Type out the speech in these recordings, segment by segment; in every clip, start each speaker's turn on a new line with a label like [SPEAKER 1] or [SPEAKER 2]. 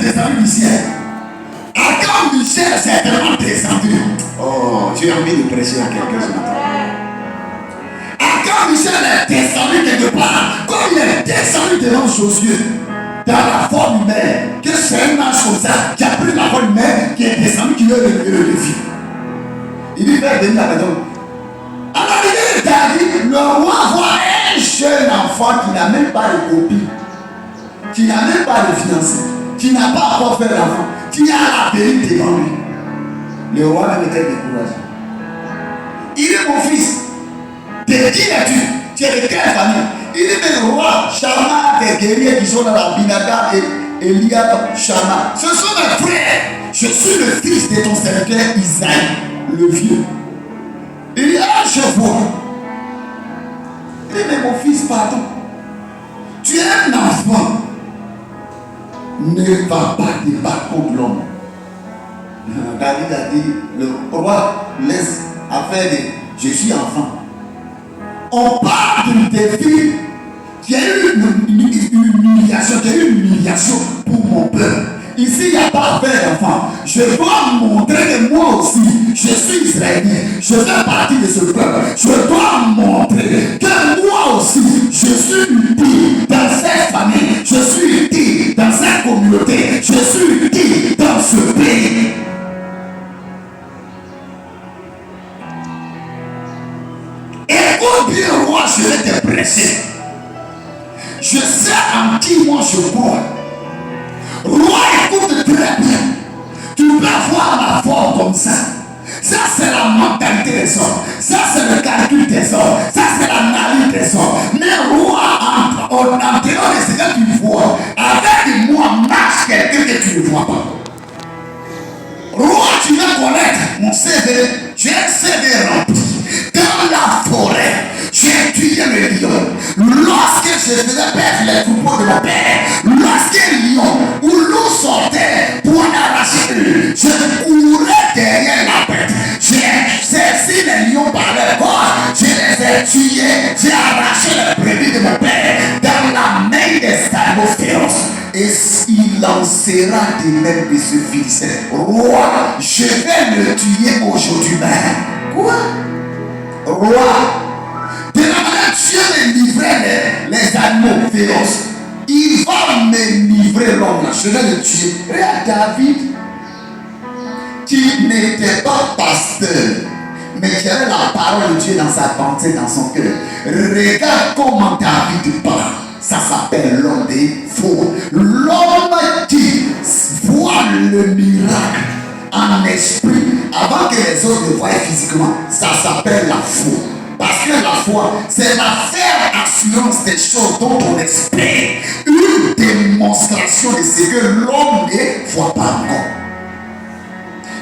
[SPEAKER 1] descendu du ciel. Quand Michel s'est tellement descendu. Oh, tu as envie de prêcher à quelqu'un ce matin. Quand Michel est descendu quelque part, comme il est descendu devant Josué, dans la forme humaine, que c'est un ange comme ça qui a pris la forme humaine, qui est descendu, qui veut le défi. Il dit, fais venir la maison. À l'arrivée de David, le roi voit un jeune enfant qui n'a même pas de copie, qui n'a même pas de fiancé, qui n'a pas encore fait l'enfant, qui a la vérité devant lui. Le roi même était découragé. Il est mon fils. De qui es-tu? Tu es de quelle famille? Il dit, mais le roi, Shama, des guerriers qui sont dans la Binada et Eliab, Shama. Ce sont mes frères. Je suis le fils de ton serviteur Isaïe, le vieux. Il dit, ah, je vois. Il dit, mais mon fils, pardon. Tu es un enfant. Ne va pas te battre contre l'homme. David a dit, le roi laisse affaire de je suis enfant. On parle d'une défi qui a eu une humiliation pour mon peuple. Ici, il n'y a pas affaire d'enfant. Je dois montrer que moi aussi, je suis israélien. Je fais partie de ce peuple. Je dois montrer que moi aussi, je suis utile dans cette famille. Je suis utile dans cette communauté. Je suis utile dans ce pays. Écoute bien, roi, je vais te presser. Je sais en qui moi je crois. Roi, écoute très bien. Tu peux voir ma forme comme ça. Ça, c'est la mentalité des hommes. Ça, c'est le calcul des hommes. Ça, c'est l'analyse des hommes. Mais roi, en dehors de ce que tu vois, avec moi marche quelqu'un que tu ne vois pas. Roi, tu veux connaître mon CV. J'ai un CV rempli. Dans la forêt, j'ai tué le lion. Lorsque je faisais perdre les troupeaux de mon père, lorsqu'un lion ou loup sortait pour en arracher une, je courais derrière la bête. J'ai saisi les lions par leur corps, je les ai tués, j'ai arraché les brebis de mon père dans la main des animaux féroces. Et il lancera de même de ce fils. Roi, je vais le tuer aujourd'hui même. Quoi? Roi, de la manière Dieu me livrait les animaux féroces, il va me livrer l'homme là, je vais le tuer. Regarde David, qui n'était pas pasteur, mais qui avait la parole de Dieu dans sa pensée, dans son cœur. Regarde comment David parle. Ça s'appelle l'homme des faux. L'homme qui voit le miracle en esprit avant que les autres le voient physiquement. Ça s'appelle la foi. Parce que la foi, c'est la ferme assurance des choses dont on espère. Une démonstration de ce que l'homme ne voit pas encore.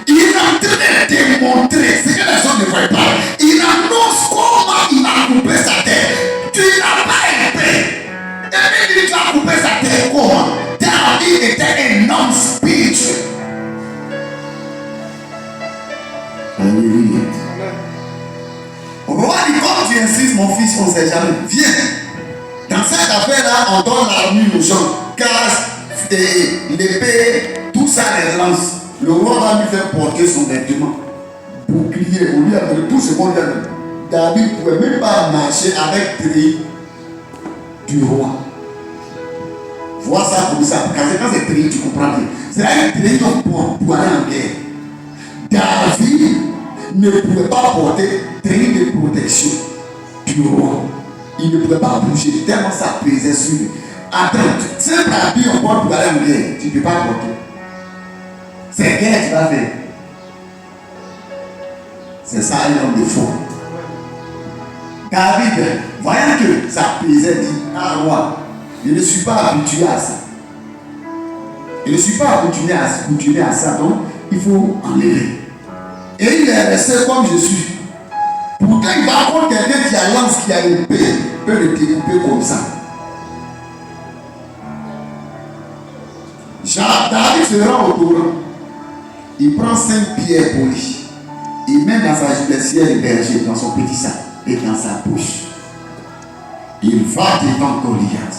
[SPEAKER 1] Il est en train de démontrer ce que les autres ne voient pas. Il annonce comment il a coupé sa tête. Tu n'as pas épée. Et même il a coupé sa tête comment? David était un homme spirituel. Alléluia. Roi dit, comme tu insistes, mon fils, on ne sait jamais. Viens. Dans cette affaire-là, on donne l'armure aux gens. Casque, l'épée, tout ça les lance. Le roi va lui faire porter son vêtement. Bouclier, on lui a donné tout ce qu'on lui a donné. David ne pouvait même pas marcher avec treillis du roi. Vois ça comme ça. Quand c'est treillis, tu comprends bien. C'est un treillis pour aller en guerre. David ne pouvait pas porter treillis de protection du roi. Il ne pouvait pas bouger tellement ça pesait sur lui. Attends, c'est un habit on porte pour aller en guerre. Tu ne peux pas porter. C'est guerre que tu vas faire. C'est ça un homme de fou. David, voyant que ça pesait, dit, ah roi, je ne suis pas habitué à ça. Je ne suis pas habitué à ça, donc il faut enlever. Et il est resté comme je suis. Pourtant, il va prendre quelqu'un qui a lance, qui a une paix, peut le découper comme ça. David se rend au torrent. Il prend 5 pierres polies. Il met dans sa jubilecière de berger, dans son petit sac et dans sa poche. Il va devant Goliath.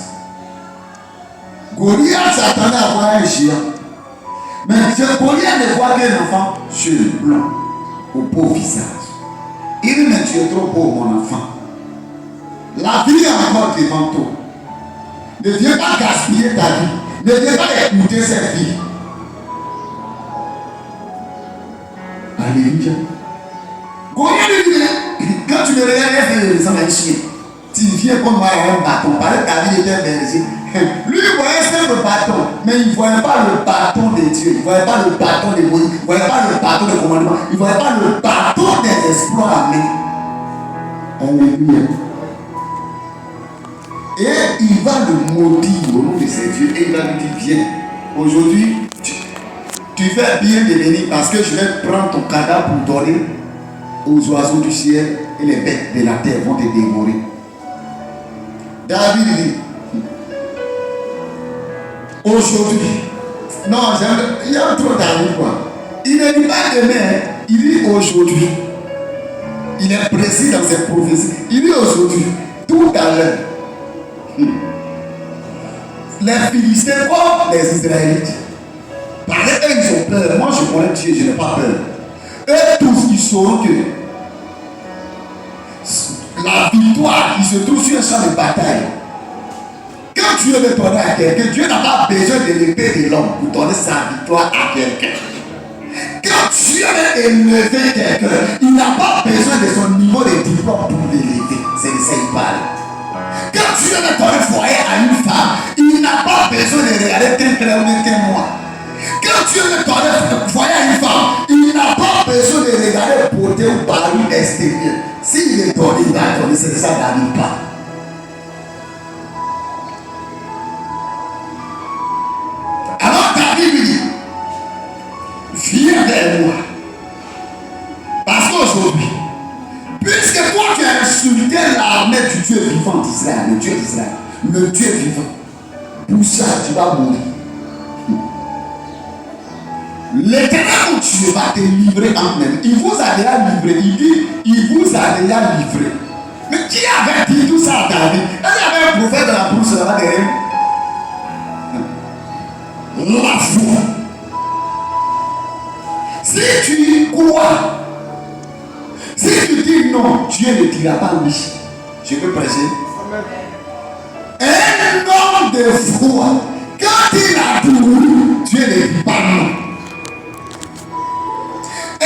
[SPEAKER 1] Goliath s'attendait à voir un géant. Mais Goliath ne voit qu'un enfant sur blanc, au beau visage. Il dit, mais tu es trop beau, mon enfant. La vie est encore devant toi. Ne viens pas gaspiller ta vie. Ne viens pas écouter cette vie. Alléluia. Goliath lui dit, quand tu me regardes, ça m'a chier. Tu viens comme moi avec un bâton. Pareil, David était berger. Lui, il voyait simple bâton, mais il ne voyait pas le bâton de Dieu. Il ne voyait pas le bâton de Moïse. Il ne voyait pas le bâton de commandement. Il ne voyait pas le bâton des exploits amenés. Alléluia. Et il va le maudire au nom de ses dieux. Et il va lui dire, viens, aujourd'hui, tu fais bien de venir parce que je vais prendre ton cadavre pour donner aux oiseaux du ciel et les bêtes de la terre vont te dévorer. David dit, aujourd'hui, non, il y a trop David quoi. Il ne dit pas demain, il dit aujourd'hui. Il est précis dans ses prophéties. Il dit aujourd'hui, tout à l'heure. Les Philistins comme les Israélites. Parce qu'eux ils ont peur. Moi je connais Dieu, je n'ai pas peur. Eux tous ils sauront que la victoire qui se trouve sur un champ de bataille. Quand Dieu veut donner à quelqu'un, Dieu n'a pas besoin de l'épée de l'homme pour donner sa victoire à quelqu'un. Quand Dieu veut élever quelqu'un, il n'a pas besoin de son niveau de diplôme pour l'élever. C'est de ça qu'il parle. Quand Dieu veut donner foyer à une femme, il n'a pas besoin de regarder tel clair ou tel noir. Quand Dieu veut donner foyer à une femme, il n'a pas besoin de regarder beauté ou baril extérieur. S'il est donné, il va donner, c'est ça David pas. Alors David lui dit, viens vers moi. Parce qu'aujourd'hui, puisque toi tu as insulté l'armée du Dieu vivant d'Israël, le Dieu d'Israël, le Dieu vivant, pour ça tu vas mourir. L'Éternel Dieu va te livrer en même. Il vous a déjà livré. Il dit, il vous a déjà livré. Mais qui avait dit tout ça à David? Est-ce qu'il y avait un prophète dans la brousse là-bas derrière? La foi. Si tu crois, si tu dis non, Dieu ne dira pas oui. Je peux prêcher. Un homme de foi, quand il a dit oui, Dieu ne dit pas non. Un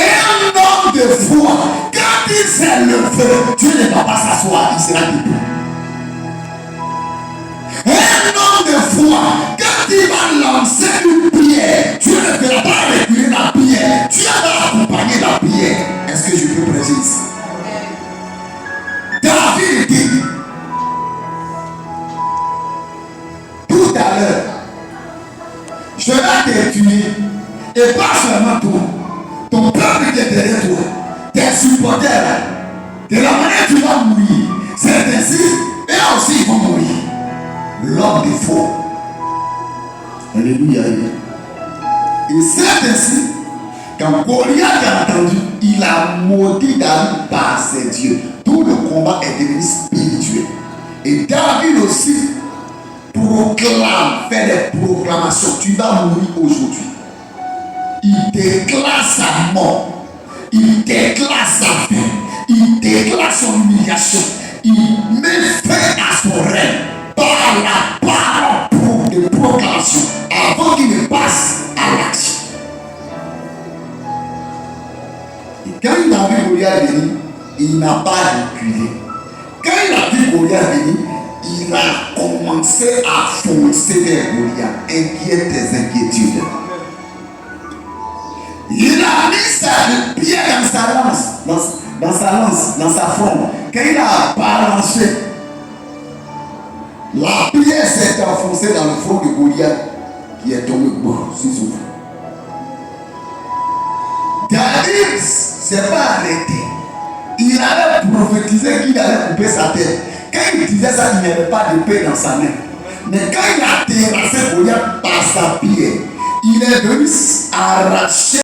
[SPEAKER 1] homme de foi, quand il s'est levé, Dieu ne va pas s'asseoir, il sera debout. Un homme de foi, quand il va lancer une prière, Dieu ne fera pas reculer la prière. Dieu va accompagner la prière. Est-ce que je peux prêcher ici? David dit, tout à l'heure, je vais te tuer, et pas seulement toi. Ton peuple qui est derrière toi, tes supporters, de la manière tu vas mourir, c'est ainsi, et aussi ils vont mourir. L'homme des faux. Alléluia. Et c'est ainsi, quand Goliath a entendu, il a maudit David par ses dieux. Tout le combat est devenu spirituel. Et David aussi proclame, fait des proclamations. Tu vas mourir aujourd'hui. Il déclare sa mort, il déclare sa vie, il déclare son humiliation, il met fin à son règne par la parole de proclamation avant qu'il ne passe à l'action. Et quand il a vu Goliath venir, il n'a pas reculé. Quand il a vu Goliath venir, il a commencé à foncer vers Goliath, inquiète tes inquiétudes. Il a mis sa pierre dans sa lance, dans sa fronde. Quand il a balancé, la pierre s'est enfoncée dans le front de Goliath qui est tombé sur son front. David ne s'est pas arrêté. Il avait prophétisé qu'il allait couper sa tête. Quand il disait ça, il n'y avait pas de paix dans sa main. Mais quand il a terrassé Goliath par sa pierre, il est venu arracher